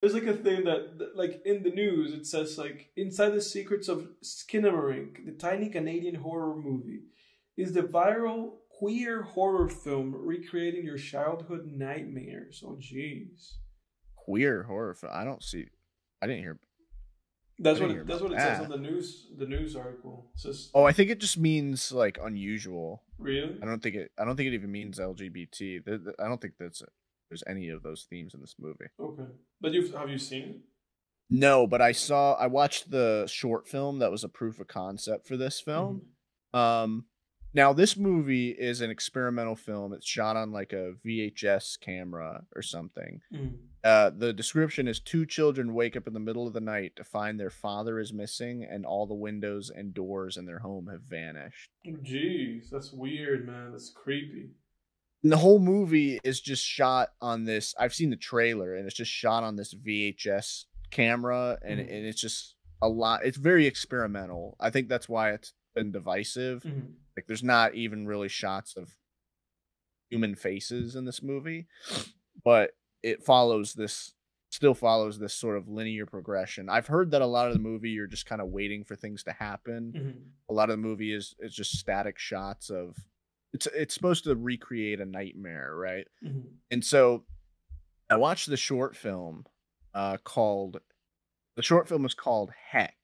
There's like a thing like in the news, it says like inside the secrets of Skinnamarink, the tiny Canadian horror movie, is the viral queer horror film recreating your childhood nightmares. Oh, jeez. Queer horror film. I don't see. I didn't hear. I That's didn't hear that's about what it says on that. the news article. It says Oh, I think it just means like unusual. really? I don't think it even means LGBT. I don't think there's any of those themes in this movie. Okay. But you have you seen it? No, but I watched the short film that was a proof of concept for this film. Mm-hmm. Um Now this movie is an experimental film. It's shot on like a VHS camera or something. Mm-hmm. The description is two children wake up in the middle of the night to find their father is missing and all the windows and doors in their home have vanished. Oh, jeez, that's weird, man. That's creepy. And the whole movie is just shot on this. I've seen the trailer and it's just shot on this VHS camera Mm-hmm. and it's just a lot. It's very experimental. I think that's why it's been divisive. Mm-hmm. Like there's not even really shots of human faces in this movie, but it follows this still follows this sort of linear progression. I've heard that a lot of the movie you're just kind of waiting for things to happen. Mm-hmm. A lot of the movie is just static shots of it's supposed to recreate a nightmare, right? Mm-hmm. And so I watched called the short film is called Heck.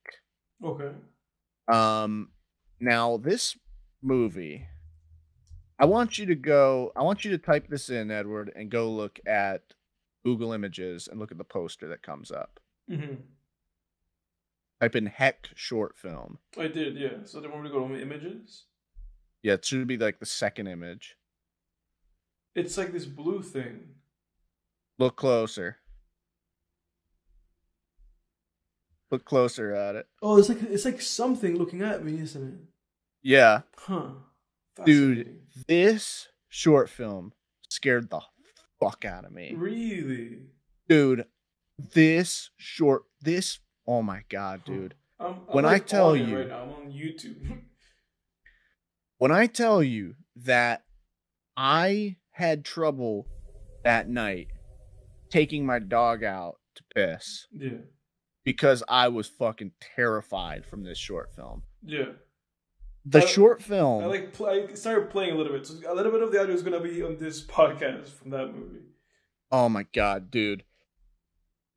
Okay. Um Now this movie I want you to type this in, Edward, and go look at Google Images and look at the poster that comes up. Mm-hmm. Type in Heck short film. I did, yeah. So they want me to go to images. Yeah, it should be like the second image. It's like this blue thing. Look closer. Look closer at it. Oh, it's like something looking at me, isn't it? Yeah. Huh. Dude, Fascinating. this short film scared the fuck out of me. Really? Dude, this oh my god, Huh. dude. I'm When I like tell on it right you, now. I'm on YouTube. when I tell you that I had trouble that night taking my dog out to piss Yeah. because I was fucking terrified from this short film. Yeah. The I short I film, like I started playing a little bit. So a little bit of the audio is gonna be on this podcast from that movie. oh my god, dude.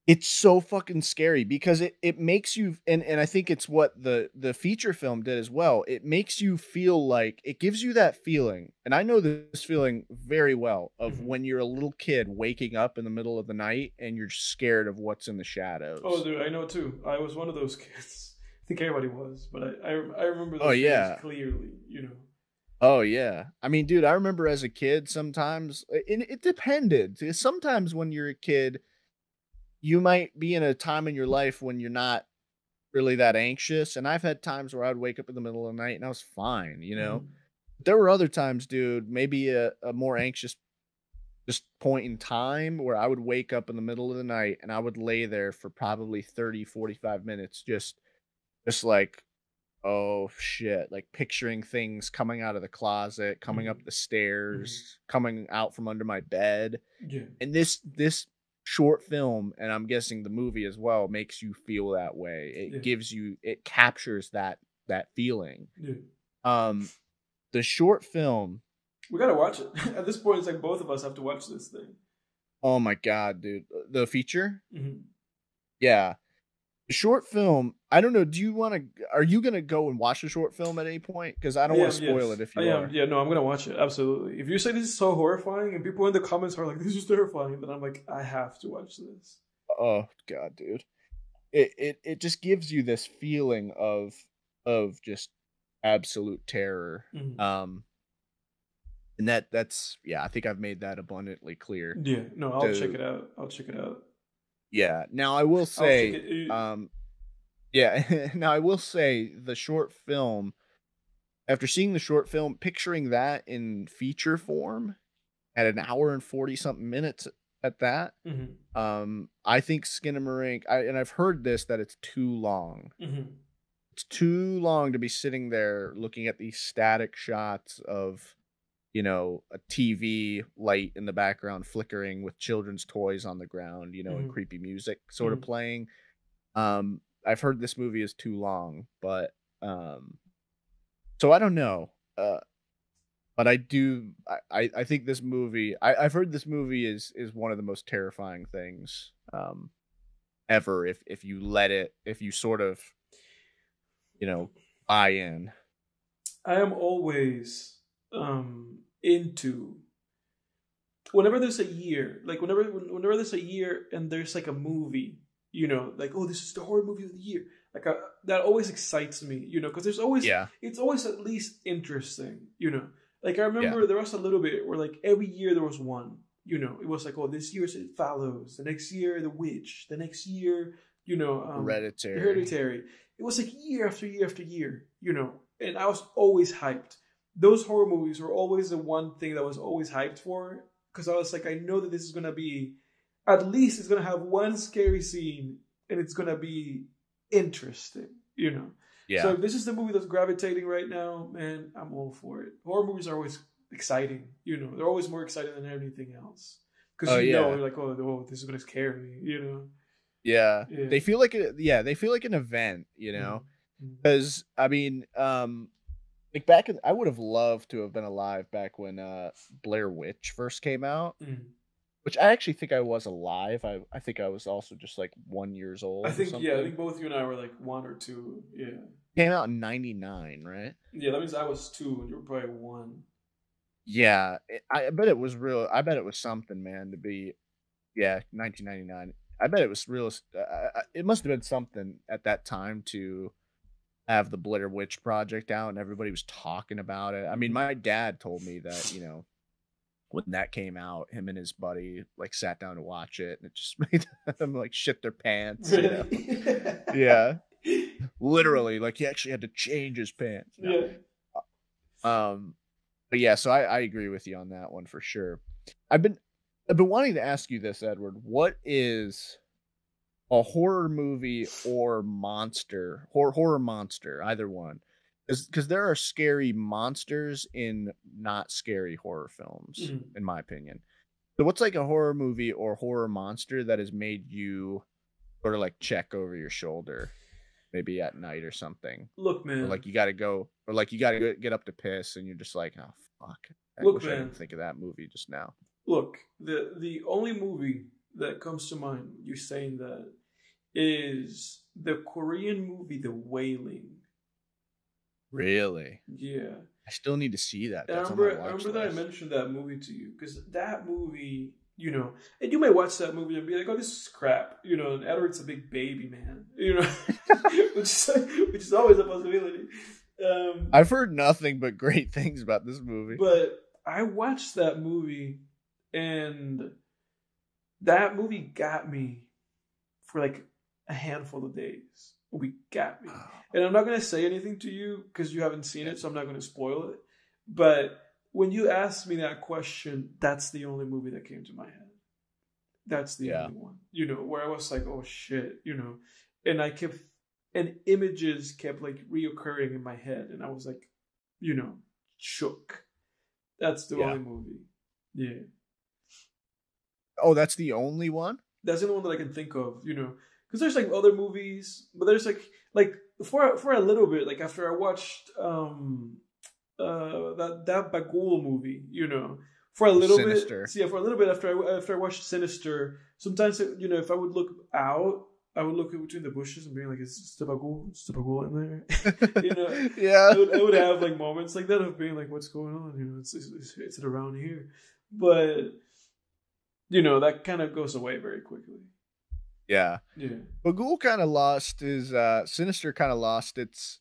It's so fucking scary because it makes you and I think it's what the feature film did as well. It makes you feel like it gives you that feeling. And I know this feeling very well of Mhm. when you're a little kid waking up in the middle of the night and you're scared of what's in the Oh, shadows. dude, I know too. I was one of those kids. I think everybody was, but I remember Oh those feelings yeah. clearly. You know. Oh yeah. I mean, dude, I remember as a kid sometimes it depended. Sometimes when you're a kid, you might be in a time in your life when you're not really that anxious. And I've had times where I'd wake up in the middle of the night and I was fine, you know? Mhm. There were other times, dude, maybe a more anxious just point in time where I would wake up in the middle of the night and I would lay there for probably 30, 45 minutes, just like, oh shit, like picturing things coming out of the closet, coming up Mhm. the Mhm. stairs, coming out from under my bed. Yeah. And this short film, and I'm guessing the movie as well, makes you feel that way. Yeah. It captures that feeling. Yeah. Um the short film, We gotta watch it. At this point, it's like both of us have to watch this thing. oh my god, dude. The feature? Hmm. Yeah. The short film, I don't know, are you going to go and watch the short film at any point? Cuz I I don't want to am, spoil yes. it if I you am. are. Yeah, no, I'm gonna watch it. Absolutely. If you say this is so horrifying and people in the comments are like, this is terrifying, then I'm like, I have to watch this. Oh god, dude. It just gives you this feeling of just absolute terror. Hmm. Um and that's yeah, I think I've made that abundantly clear. Yeah, no, I'll check To it out. I'll check it out. yeah. Now I will I'll check say it. yeah, now I will say the short film, after seeing the short film, picturing that in feature form at an hour and 40 something minutes at that, Hmm. I think Skinamarink, and I've heard this, that it's too long. Hmm. It's too long to be sitting there looking at these static shots of a TV light in the background flickering with children's toys on the ground, and Mhm. creepy music sort of Mhm. playing. I've heard this movie is too long, but so I don't know. But I do. I think this movie. I've heard this movie is one of the most terrifying things ever. If you let it, if you sort of you know buy in. I am always into whenever there's a year, like whenever there's a year and there's like a movie, like, oh, this is the horror movie of the year. Like that always excites me, because there's always Yeah, it's always at least interesting. Like I yeah, remember there was a little bit where like every year there was one. It was like, oh, this year's It Follows, the next year The Witch, the next year, Hereditary. Hereditary. It was like year after year after year. And I was always hyped. Those horror movies were always the one thing that I was always hyped for, because I was like, I know that this is gonna be, at least it's gonna have one scary scene and it's gonna be interesting. So Yeah. if this is the movie that's gravitating right now, man, I'm all for it. Horror movies are always exciting. They're always more exciting than anything else. Because Oh you're yeah. like, oh, this is gonna scare me. Yeah. Yeah. They feel like they feel like an event, Mm. Mm. because I mean, like back in, I would have loved to have been alive back when Blair Witch first came out, Mm. which I actually think I was alive. I think I was also just like 1 years I old or think, yeah, I something. think both you and I were like one or two. Yeah. Came out in '99, right? Yeah, that means I was two and you were probably one. Yeah, I bet it was real. I bet it was something, man, to be. Yeah, 1999. I bet it was real. It must have been something at that time to have the Blair Witch Project out, and everybody was talking about it. I mean, Mm. my dad told me that when that came out, him and his buddy like sat down to watch it, and it just made them like shit their pants. Really? Yeah, literally, like he actually had to change his pants. No, Yeah. um, but yeah, so I agree with you on that one for sure. I've been I've been wanting to ask you this, Edward. What is a horror movie or horror monster, either one? Because there are scary monsters in not scary horror films, Mm. in my opinion. So what's like a horror movie or horror monster that has made you sort of like check over your shoulder, maybe at night or something? Look, Or man. like you gotta go, or like you gotta get up to piss and you're just like, oh fuck. I Look, wish I man. didn't think of that movie just now. Look. The only movie that comes to mind, you saying that, is the Korean movie The Wailing. Really? Yeah. I still need to see that. And That's on my I watch remember that I list. mentioned that movie to you, because that movie, and you may watch that movie and be like, "Oh, this is crap," and Edward's a big baby man, which is always a possibility. I've heard nothing but great things about this movie. But I watched that movie, and that movie got me for like a handful of days. We got me. Oh, And I'm not going to say anything to you because you haven't seen yeah. it, so I'm not going to spoil it. But when you asked me that question, that's the only movie that came to my head. That's the Yeah. only one, where I was like, oh shit. And and images kept like reoccurring in my head. And I was like, shook. That's the Yeah. only movie. Yeah. Oh, that's the only one? That's the only one that I can think of, because there's like other movies, but there's like for a little bit, like after I watched that Bagul movie, for a little bit. Sinister. So yeah, for a little bit after I watched Sinister, sometimes if I would look out, I would look between the bushes and being like, is the Bagul in there? Yeah. I would have like moments like that of being like, what's going on? It's around here, but that kind of goes away very quickly. Yeah. Yeah. Bagul kind of lost his Sinister kind of lost its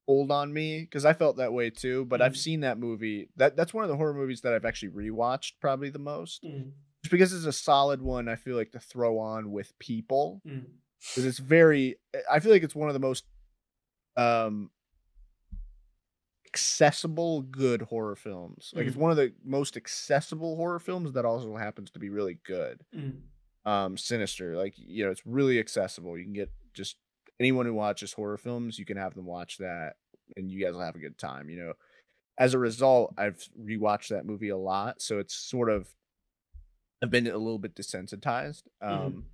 hold on me because I felt that way too, but I've seen that movie. That's one of the horror movies that I've actually rewatched probably the most. Just because it's a solid one, I feel like to throw on with people. Because it's I feel like it's one of the most accessible good horror films. Like it's one of the most accessible horror films that also happens to be really good. Sinister, like it's really accessible. You can get just anyone who watches horror films, you can have them watch that and you guys will have a good time. as a result, I've rewatched that movie a lot, so it's sort of I've been a little bit desensitized. Mhm.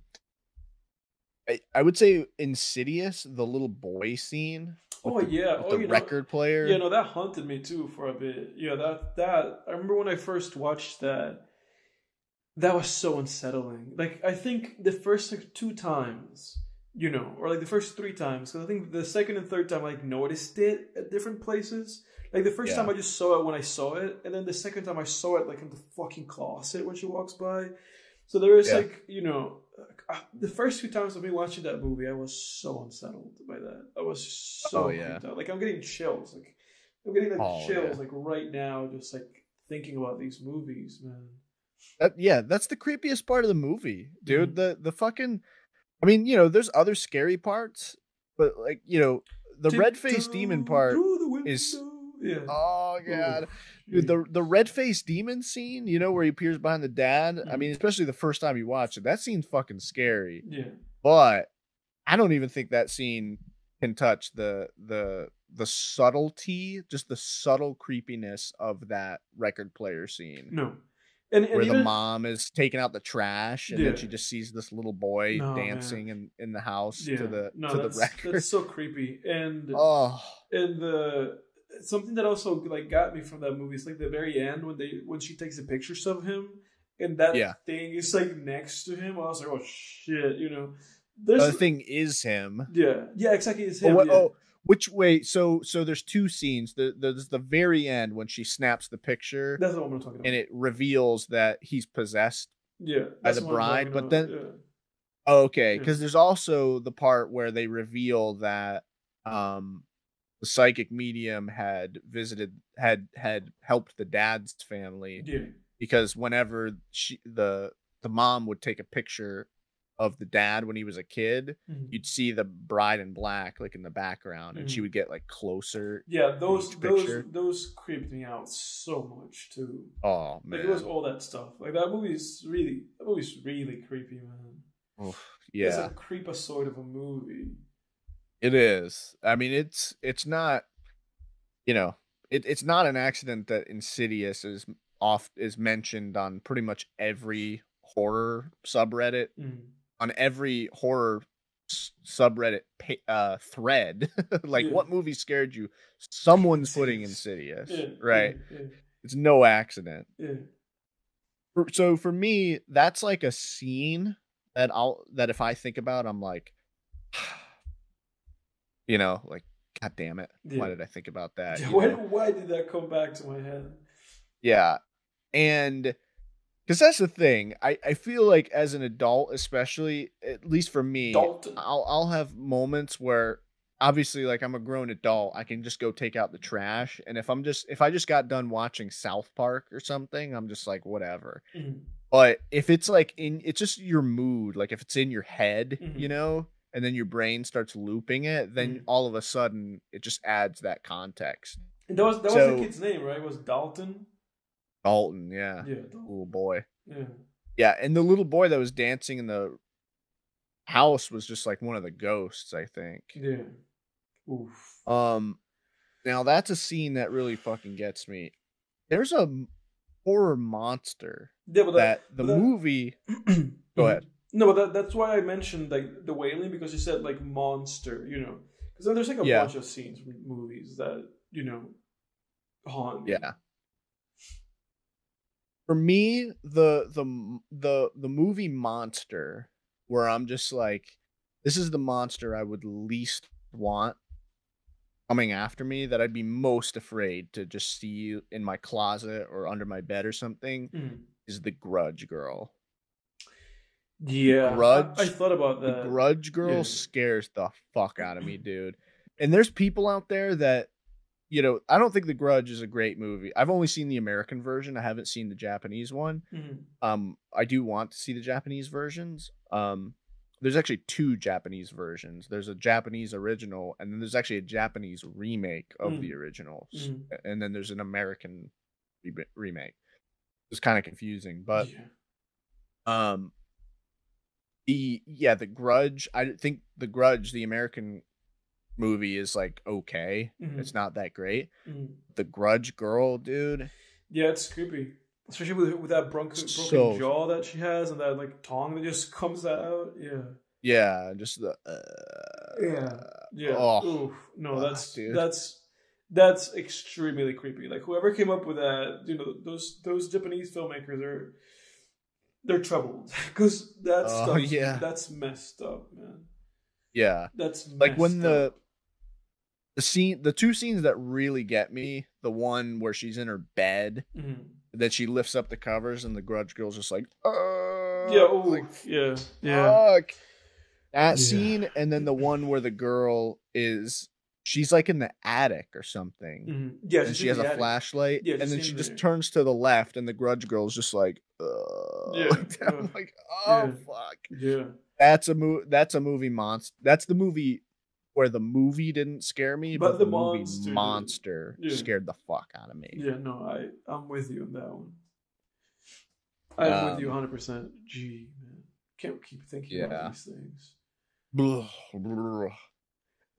I would say Insidious, the little boy scene Oh yeah. with Oh, the you know, record yeah. player. No, that haunted me too for a bit. Yeah, that I remember when I first watched that. That was so unsettling. Like I think the first like two times, or like the first three times, because I think the second and third time I like noticed it at different places. Like the first time Yeah, I just saw it when I saw it, and then the second time I saw it like in the fucking closet when she walks by. So there is yeah. like the first few times of me watching that movie, I was so unsettled by that. I was Oh so yeah. creeped out. Like I'm getting chills. Like I'm getting like Oh yeah. chills like right now, just like thinking about these movies, man. Yeah, that's the creepiest part of the movie, dude. Mhm. The fucking I mean, there's other scary parts, but like, the red-faced demon Tiptoe part through the is window. Yeah. oh Ooh, god. Dude, shit. the red-faced demon scene, where he appears behind the dad. I Mhm. mean, especially the first time you watch it, that scene's fucking scary. Yeah. But I don't even think that scene can touch the subtlety, just the subtle creepiness of that record player scene No. And where the even mom is taking out the trash and then yeah. she just sees this little boy No, man. dancing in the house to Yeah. the No, to the that's record. so creepy. Oh, And the something that also like got me from that movie is like the very end when she takes the pictures of him and that yeah. thing is like next to him. I was like, oh shit. The There's other thing is him. yeah, exactly, it's Oh, him. what? Yeah, Oh, which way? So there's two scenes. There's the very end when she snaps the picture that's the one I'm talking and about. it reveals that he's possessed Yeah, by that's the the one I'm bride. talking But about. then, Yeah, oh, okay, yeah, because there's also the part where they reveal that um the psychic medium had helped the dad's family yeah. because whenever the mom would take a picture of the dad when he was a kid, Mhm. you'd see the bride in black like in the background, and she Mhm. would get like closer Yeah, in those each those picture. those creeped me out so much too. Oh Like it was man. all that stuff. Like that movie's really creepy, man. Oof, It's a yeah, creepazoid of a movie. it is. I mean, it's not, you know, it's not an accident that Insidious is mentioned on pretty much every horror subreddit, Mm. on every horror subreddit thread. Like, Yeah, what movie scared you? Someone's putting Insidious. Insidious, Yeah, yeah, right? yeah, It's no accident. yeah. So for me, that's like a scene that if I think about, I'm like, like, God damn it. Why Yeah. did I think about that? Why did that come back to my head? Yeah. And because that's the thing. I feel like as an adult, especially, at least for me, Dalton. I'll have moments where obviously like I'm a grown adult, I can just go take out the trash. And if I just got done watching South Park or something, I'm just like, whatever. Mm. But if it's like it's just your mood, like if it's in your head, Mm. and then your brain starts looping it, then Mm. all of a sudden it just adds that context. And that was the So kid's name, right? It was Dalton. Dalton, yeah, Yeah, Dalton. little boy. Yeah. Yeah, and the little boy that was dancing in the house was just like one of the ghosts, I think. Yeah. Oof. Um, Now that's a scene that really fucking gets me. There's a horror monster Yeah, that the but that. movie. Go Mhm. ahead. No, but that's why I mentioned like the wailing because you said like monster, because then there's like a Yeah, bunch of scenes from movies that haunt me. yeah. For me, the movie monster where I'm just like, this is the monster I would least want coming after me, that I'd be most afraid to just see in my closet or under my bed or something, Mhm. is the Grudge Girl. The Yeah, I Grudge thought about the that. Grudge Girl Yeah. scares the fuck out of me, dude. And there's people out there that, I don't think The Grudge is a great movie. I've only seen the American version. I haven't seen the Japanese one. Mhm. I do want to see the Japanese versions. There's actually two Japanese versions. There's a Japanese original, and then there's actually a Japanese remake of the Mhm. originals, Mhm. and then there's an American remake. It's kind of confusing, but Yeah. the Grudge. I think the Grudge, the American movie is like okay. It's not that great. Mhm. The Grudge girl, dude. Yeah, it's creepy, especially with that broken jaw that she has and that like tongue that just comes out. Yeah. Yeah, just the. Yeah. Oh, Oof. No, dude. that's extremely creepy. Like whoever came up with that, those Japanese filmmakers they're troubled because that's messed up, man. Yeah, that's like when messed up. the two scenes that really get me, the one where she's in her bed, that she lifts up the covers and the Grudge girl's just like, yeah, like, yeah, fuck. That scene, and then the one where the girl she's like in the attic or something. Yeah, and she has a flashlight, yeah, and then she just turns to the left, and the Grudge girl's just like, I'm like, oh fuck. Yeah, that's a movie monster. That's the movie where the movie didn't scare me, but the movie monster scared the fuck out of me. Yeah, no, I'm with you on that one. I'm with you 100%. Gee, man, can't keep thinking about these things.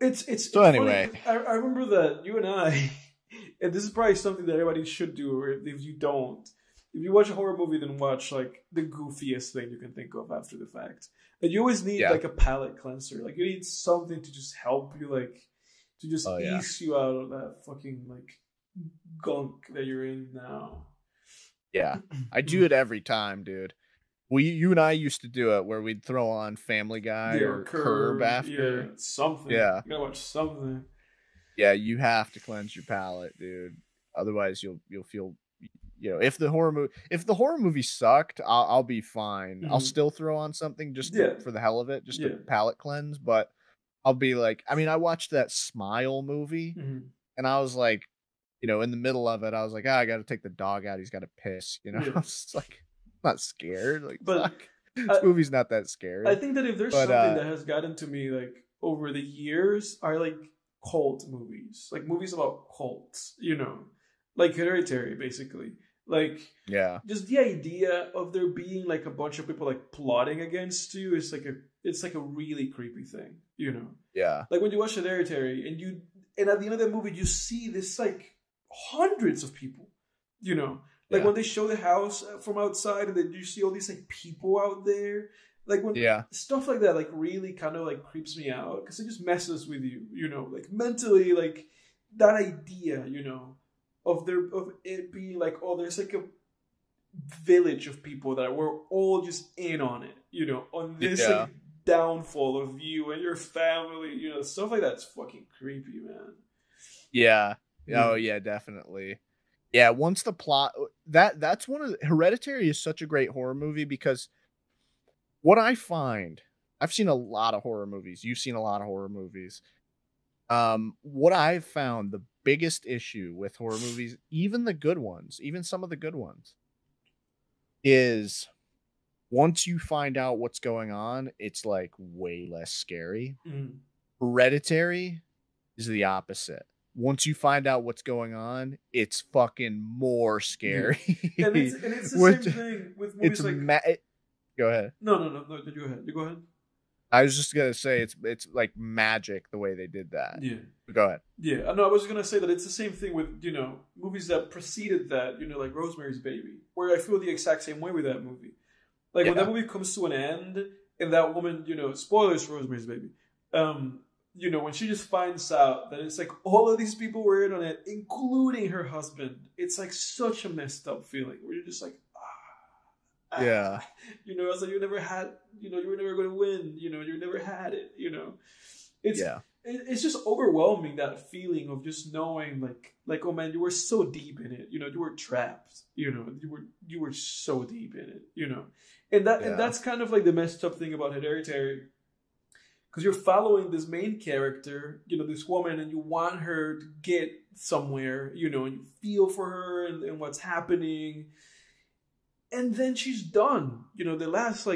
It's so anyway. I remember that you and I, and this is probably something that everybody should do, or if you don't, if you watch a horror movie, then watch like the goofiest thing you can think of after the fact. And you always need like a palate cleanser. Like you need something to just help you, like to just ease you out of that fucking like gunk that you're in now. Yeah, I do it every time, dude. You and I used to do it where we'd throw on Family Guy or Curb after. Yeah, something. Yeah. You gotta watch something. Yeah, you have to cleanse your palate, dude. Otherwise, you'll feel, if the horror movie sucked, I'll be fine. I'll still throw on something just for the hell of it, just to palate cleanse. But I'll be like, I watched that Smile movie, and I was like, in the middle of it, I was like, I got to take the dog out. He's got to piss. I was like. Not scared, but this movie's not that scary. I think that if there's something that has gotten to me like over the years are like cult movies, like movies about cults, like Hereditary, basically. Like, just the idea of there being like a bunch of people like plotting against you is like a really creepy thing, Yeah. Like when you watch Hereditary and at the end of the movie you see this like hundreds of people, Like when they show the house from outside and then you see all these like people out there. Like when stuff like that like really kind of like creeps me out because it just messes with you, like mentally, like that idea, of it being like, oh, there's like a village of people that we're all just in on it, on this like downfall of you and your family, stuff like that's fucking creepy, man. Yeah. Oh yeah, definitely. Yeah, once the plot that's one of Hereditary is such a great horror movie because what I find, I've seen a lot of horror movies. You've seen a lot of horror movies. What I've found the biggest issue with horror movies, even the good ones, even some of the good ones, is once you find out what's going on, it's like way less scary. Hereditary is the opposite. Once you find out what's going on, it's fucking more scary. And it's the same thing with movies Go ahead. No, you go ahead. You go ahead. I was just gonna say it's like magic the way they did that. Yeah. Go ahead. Yeah, no, I was gonna say that it's the same thing with movies that preceded that. Like Rosemary's Baby, where I feel the exact same way with that movie. Like when that movie comes to an end, and that woman, spoilers for Rosemary's Baby. When she just finds out that it's like all of these people were in on it, including her husband, it's like such a messed up feeling where you're just like, it's like you never had, you were never going to win, you never had it, it's just overwhelming, that feeling of just knowing like, oh man, you were so deep in it, you were trapped, you were so deep in it, and that's kind of like the messed up thing about Hereditary. Because you're following this main character, this woman, and you want her to get somewhere, and you feel for her and what's happening. And then she's done. The last,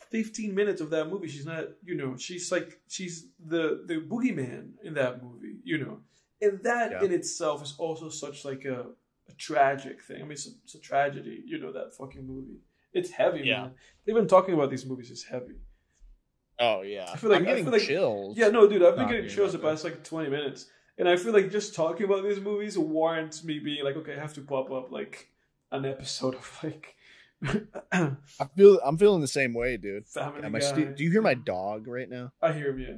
15 minutes of that movie, she's not, she's the boogeyman in that movie, And that in itself is also such, a tragic thing. I mean, it's a tragedy, that fucking movie. It's heavy, man. Even talking about these movies is heavy. Oh yeah, I feel like I'm getting I feel like, chills. yeah, no, dude, I've been talking getting chills the about past like 20 minutes, and I feel like just talking about these movies warrants me being like, okay, I have to pop up like an episode of like I'm feeling the same way, dude. Family Yeah, Guy. do you hear my dog right now? I hear him, yeah.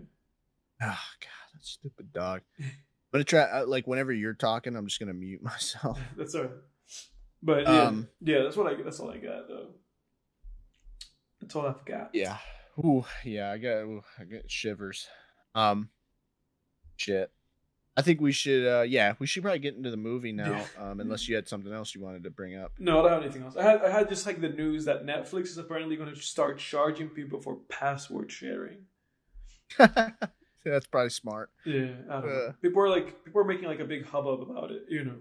Oh god, that stupid dog. I'm gonna try like whenever you're talking, I'm just gonna mute myself. That's all right. But yeah, yeah, that's all I got though. That's all I've got. Yeah. I get shivers. Shit. I think we should we should probably get into the movie now. Unless you had something else you wanted to bring up. No, I don't have anything else. I had just like the news that Netflix is apparently going to start charging people for password sharing. That's probably smart. Yeah, I don't know. People are making like a big hubbub about it, you know.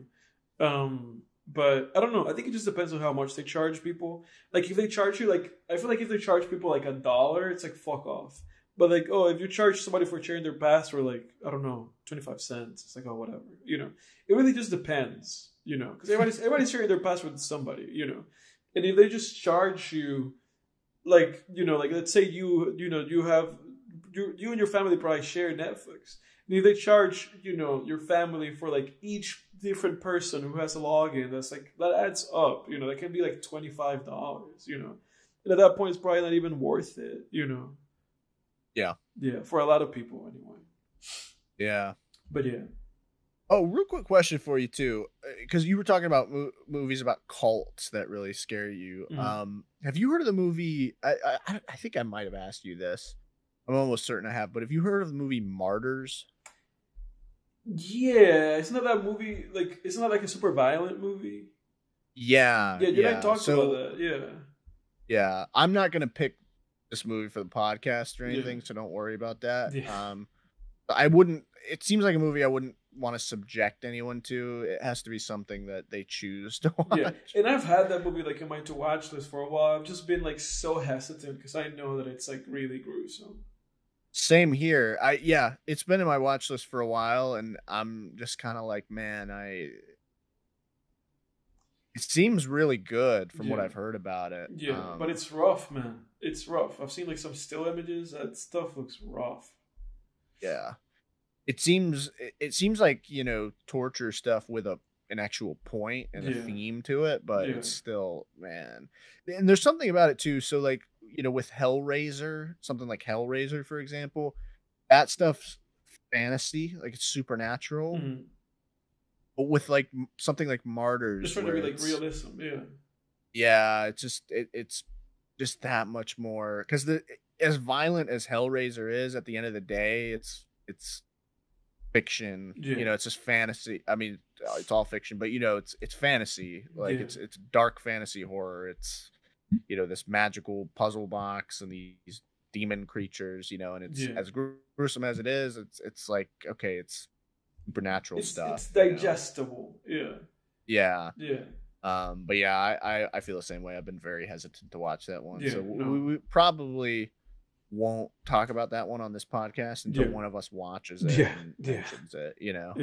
But I don't know. I think it just depends on how much they charge people. Like if they charge you I feel like if they charge people like $1, it's like fuck off. But like, oh, if you charge somebody for sharing their password, like, I don't know, 25 cents, it's like, oh, whatever, you know. It really just depends, you know, because everybody's sharing their password with somebody, you know. And if they just charge you, like, you know, like let's say you and your family probably share Netflix. And if they charge, you know, your family for like each different person who has a login, that adds up, you know, that can be like $25, you know. And at that point, it's probably not even worth it, you know. Yeah. Yeah, for a lot of people anyway. Yeah. But yeah. Oh, real quick question for you too, because you were talking about movies about cults that really scare you. Mm-hmm. Have you heard of the movie? I think I might have asked you this. I'm almost certain I have. But have you heard of the movie Martyrs? Yeah, isn't that movie like? Isn't that like a super violent movie? Yeah. Yeah, you and I talked about that. Yeah. Yeah, I'm not gonna pick this movie for the podcast or anything, Yeah. so don't worry about that. Yeah. I wouldn't. It seems like a movie I wouldn't want to subject anyone to. It has to be something that they choose to watch. Yeah, and I've had that movie like in my to watch list for a while. I've just been like so hesitant because I know that it's like really gruesome. Same here. It's been in my watch list for a while, and I'm just kind of like, man, it seems really good from what I've heard about it. Yeah, but it's rough, man. It's rough. I've seen like some still images. That stuff looks rough. Yeah. It seems like, you know, torture stuff with an actual point and a theme to it, but it's still, man. And there's something about it too. So like, you know, with Hellraiser, something like Hellraiser, for example, that stuff's fantasy, like it's supernatural. Mm-hmm. But with like something like Martyrs, just trying to be like realism, yeah, it's just that much more, because as violent as Hellraiser is, at the end of the day, it's fiction. You know, it's just fantasy. I mean, it's all fiction, but you know, it's fantasy. Like it's dark fantasy horror. It's, you know, this magical puzzle box and these demon creatures, you know, and it's as gruesome as it is, it's like, okay, it's supernatural stuff. It's digestible. Yeah. But yeah, I feel the same way. I've been very hesitant to watch that one. So we probably won't talk about that one on this podcast until one of us watches it and mentions it, you know.